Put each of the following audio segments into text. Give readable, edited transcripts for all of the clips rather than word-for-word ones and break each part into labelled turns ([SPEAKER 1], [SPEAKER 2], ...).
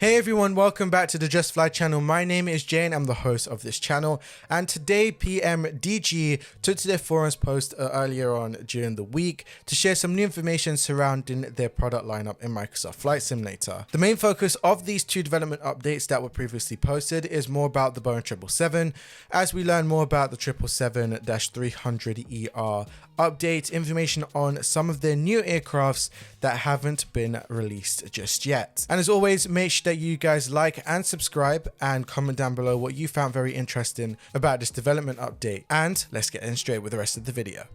[SPEAKER 1] Hey everyone, welcome back to the Justfly channel. My name is Jane, I'm the host of this channel, and today PMDG took to their forums post earlier on during the week to share some new information surrounding their product lineup in Microsoft Flight Simulator. The main focus of these two development updates that were previously posted is more about the Boeing 777, as we learn more about the 777-300ER update, information on some of their new aircrafts that haven't been released just yet. And as always, make sure that you guys like and subscribe and comment down below what you found very interesting about this development update. And let's get in straight with the rest of the video.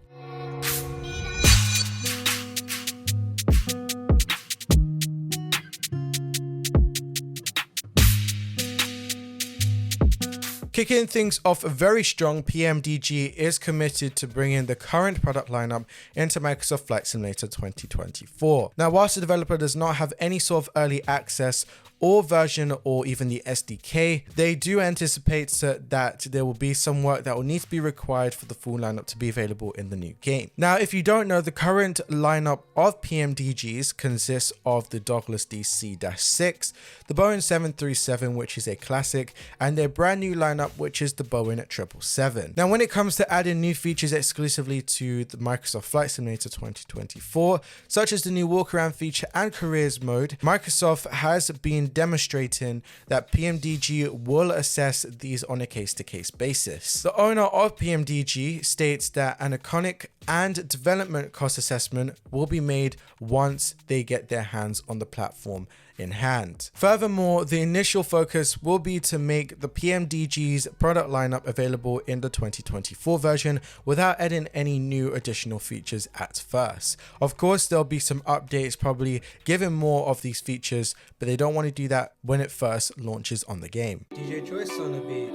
[SPEAKER 1] Kicking things off very strong, PMDG is committed to bringing the current product lineup into Microsoft Flight Simulator 2024. Now, whilst the developer does not have any sort of early access or version or even the SDK, they do anticipate that there will be some work that will need to be required for the full lineup to be available in the new game. Now, if you don't know, the current lineup of PMDGs consists of the Douglas DC-6, the Boeing 737, which is a classic, and their brand new lineup, which is the Boeing 777. Now, when it comes to adding new features exclusively to the Microsoft Flight Simulator 2024, such as the new walk-around feature and careers mode, Microsoft has been demonstrating that PMDG will assess these on a case-to-case basis. The owner of PMDG states that an iconic and development cost assessment will be made once they get their hands on the platform in hand. Furthermore, the initial focus will be to make the PMDG's product lineup available in the 2024 version without adding any new additional features at first. Of course, there'll be some updates, probably giving more of these features, but they don't want to do that when it first launches on the game. DJ Choice on a beat.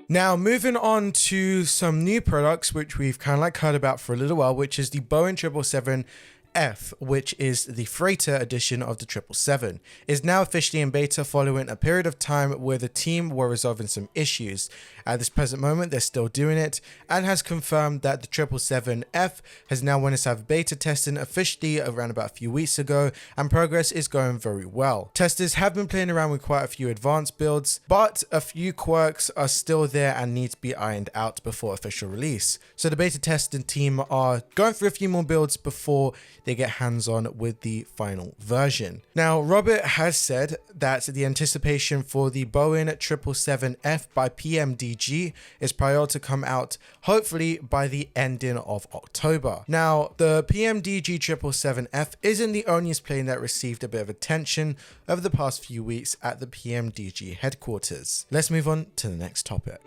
[SPEAKER 1] Now, moving on to some new products, which we've kind of like heard about for a little while, which is the Boeing 777F, which is the freighter edition of the 777, is now officially in beta following a period of time where the team were resolving some issues. At this present moment, they're still doing it and has confirmed that the 777F has now went to have beta testing officially around about a few weeks ago, and progress is going very well. Testers have been playing around with quite a few advanced builds, but a few quirks are still there and need to be ironed out before official release. So the beta testing team are going through a few more builds before they get hands-on with the final version. Now, Robert has said that the anticipation for the Boeing 777F by PMDG is prior to come out hopefully by the ending of October. Now, the PMDG 777F isn't the only plane that received a bit of attention over the past few weeks at the PMDG headquarters. Let's move on to the next topic.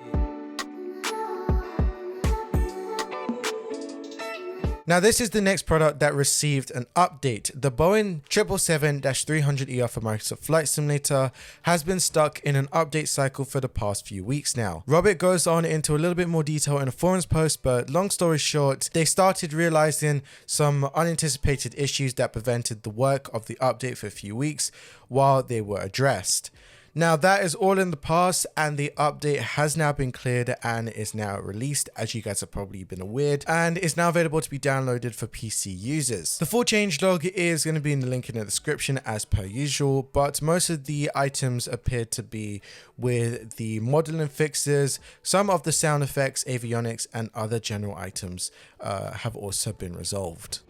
[SPEAKER 1] Now, this is the next product that received an update. The Boeing 777-300ER for Microsoft Flight Simulator has been stuck in an update cycle for the past few weeks now. Robert goes on into a little bit more detail in a forums post, but long story short, they started realizing some unanticipated issues that prevented the work of the update for a few weeks while they were addressed. Now, that is all in the past, and the update has now been cleared and is now released, as you guys have probably been aware, and is now available to be downloaded for PC users. The full changelog is going to be in the link in the description as per usual, but most of the items appear to be with the modeling fixes. Some of the sound effects, avionics, and other general items have also been resolved.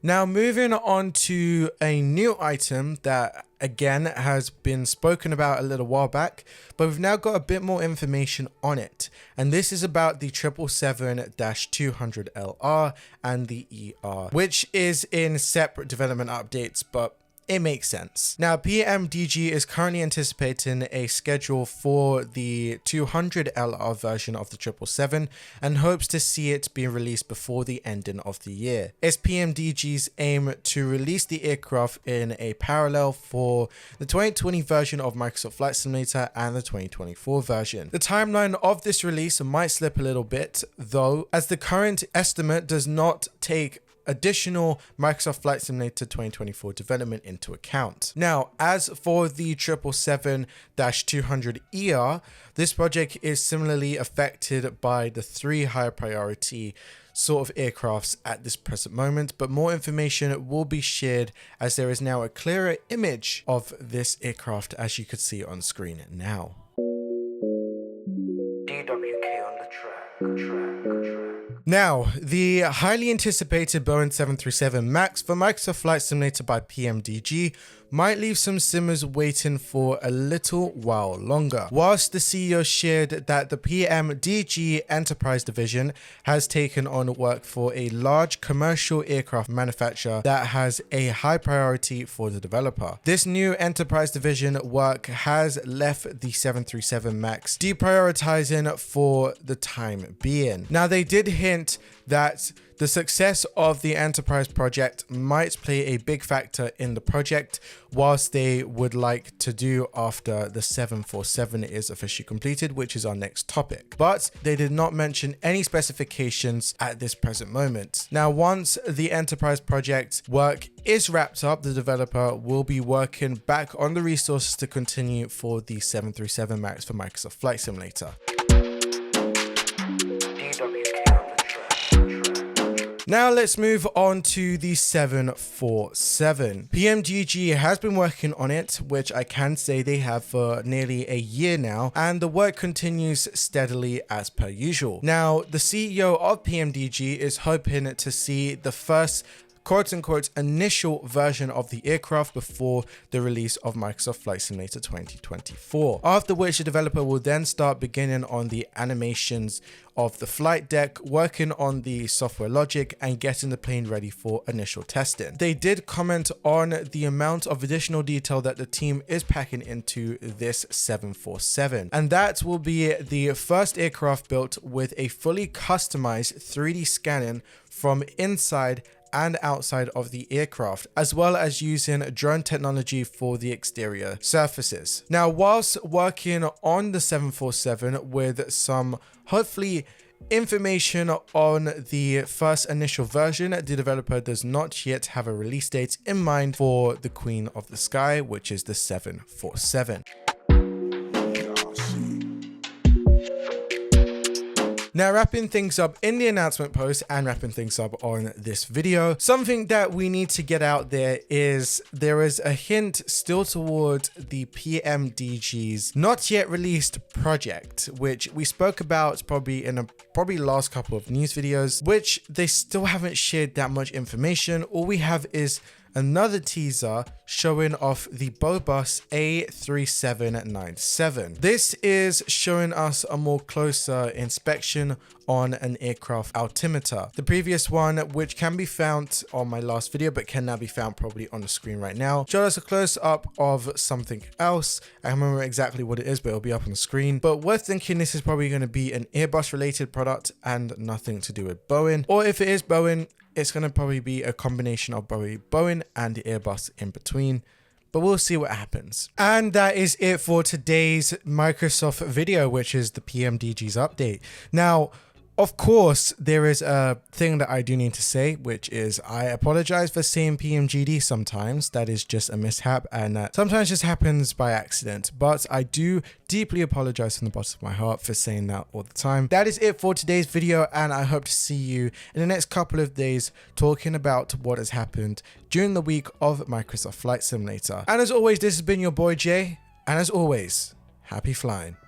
[SPEAKER 1] Now, moving on to a new item that again has been spoken about a little while back, but we've now got a bit more information on it. And this is about the 777-200LR and the ER, which is in separate development updates, but it makes sense. Now, PMDG is currently anticipating a schedule for the 200LR version of the 777 and hopes to see it being released before the ending of the year. It's PMDG's aim to release the aircraft in a parallel for the 2020 version of Microsoft Flight Simulator and the 2024 version. The timeline of this release might slip a little bit, though, as the current estimate does not take additional Microsoft Flight Simulator 2024 development into account. Now, as for the 777-200ER, this project is similarly affected by the three higher priority sort of aircrafts at this present moment, but more information will be shared as there is now a clearer image of this aircraft, as you could see on screen now. DWK on the track. Now, the highly anticipated Boeing 737 Max for Microsoft Flight Simulator by PMDG might leave some simmers waiting for a little while longer. Whilst the CEO shared that the PMDG Enterprise Division has taken on work for a large commercial aircraft manufacturer that has a high priority for the developer. This new Enterprise Division work has left the 737 Max deprioritizing for the time being. Now, they did hint that the success of the Enterprise project might play a big factor in the project, whilst they would like to do after the 747 is officially completed, which is our next topic. But they did not mention any specifications at this present moment. Now, once the Enterprise project work is wrapped up, the developer will be working back on the resources to continue for the 737 Max for Microsoft Flight Simulator. Now let's move on to the 747. PMDG has been working on it, which I can say they have for nearly a year now, and the work continues steadily as per usual. Now, the CEO of PMDG is hoping to see the first quote-unquote initial version of the aircraft before the release of Microsoft Flight Simulator 2024, after which the developer will then start beginning on the animations of the flight deck, working on the software logic and getting the plane ready for initial testing. They did comment on the amount of additional detail that the team is packing into this 747, and that will be the first aircraft built with a fully customized 3D scanning from inside and outside of the aircraft, as well as using drone technology for the exterior surfaces. Now, whilst working on the 747 with some hopefully information on the first initial version, the developer does not yet have a release date in mind for the Queen of the Sky, which is the 747. Now, wrapping things up in the announcement post and wrapping things up on this video, something that we need to get out there is a hint still towards the PMDG's not yet released project, which we spoke about probably in last couple of news videos, which they still haven't shared that much information. All we have is another teaser showing off the Bobus A3797. This is showing us a more closer inspection on an aircraft altimeter. The previous one, which can be found on my last video but can now be found probably on the screen right now, showed us a close-up of something else. I don't remember exactly what it is, but it'll be up on the screen. But we're thinking this is probably going to be an Airbus related product and nothing to do with Boeing, or if it is Boeing, it's going to probably be a combination of Boeing and the Airbus in between, but we'll see what happens. And that is it for today's Microsoft video, which is the PMDG's update. Now, of course, there is a thing that I do need to say, which is I apologize for saying PMGD sometimes. That is just a mishap, and that sometimes just happens by accident. But I do deeply apologize from the bottom of my heart for saying that all the time. That is it for today's video, and I hope to see you in the next couple of days talking about what has happened during the week of Microsoft Flight Simulator. And as always, this has been your boy Jay, and as always, happy flying.